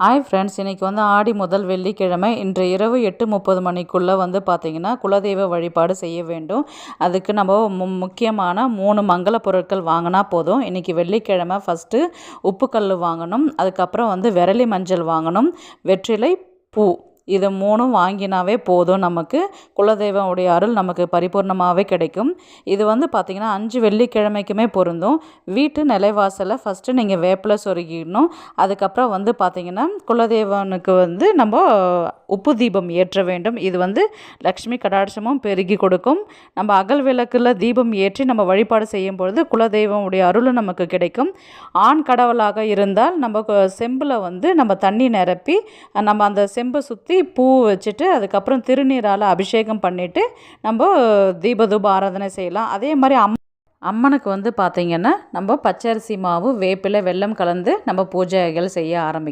Hi friends, இன்றைக்கி வந்து ஆடி முதல் வெள்ளிக்கிழமை இன்று இரவு 8:30 மணிக்குள்ளே வந்து பார்த்திங்கன்னா குலதெய்வ வழிபாடு செய்ய வேண்டும். அதுக்கு நம்ம முக்கியமான 3 மங்கள பொருட்கள் வாங்கினா போதும். இன்றைக்கி வெள்ளிக்கிழமை ஃபஸ்ட்டு உப்புக்கல் வாங்கணும், அதுக்கப்புறம் வந்து விரலி மஞ்சள் வாங்கணும், வெற்றிலை, பூ. இது 3ம் வாங்கினாவே போதும். நமக்கு குலதெய்வனுடைய அருள் நமக்கு பரிபூர்ணமாகவே கிடைக்கும். இது வந்து பார்த்திங்கன்னா 5 வெள்ளிக்கிழமைக்குமே பொருந்தும். வீட்டு நிலைவாசலை ஃபஸ்ட்டு நீங்கள் வேப்பிலை சொருகிடணும். அதுக்கப்புறம் வந்து பார்த்திங்கன்னா குலதெய்வனுக்கு வந்து நம்ம உப்பு தீபம் ஏற்ற வேண்டும். இது வந்து லக்ஷ்மி கடாட்சமும் பெருகி கொடுக்கும். நம்ம அகல் விளக்கில் தீபம் ஏற்றி நம்ம வழிபாடு செய்யும் பொழுது குலதெய்வனுடைய அருளும் நமக்கு கிடைக்கும். ஆண் கடவுளாக இருந்தால் நம்ம செம்பில் வந்து நம்ம தண்ணி நிரப்பி நம்ம அந்த செம்பை சுற்றி பூ வச்சுட்டு அதுக்கப்புறம் திருநீரால் அபிஷேகம் பண்ணிவிட்டு நம்ம தீபதூப ஆராதனை செய்யலாம். அதே மாதிரி அம்மனுக்கு வந்து பார்த்திங்கன்னா நம்ம பச்சரிசி மாவு, வேப்பிலை, வெல்லம் கலந்து நம்ம பூஜைகள் செய்ய ஆரம்பிக்கலாம்.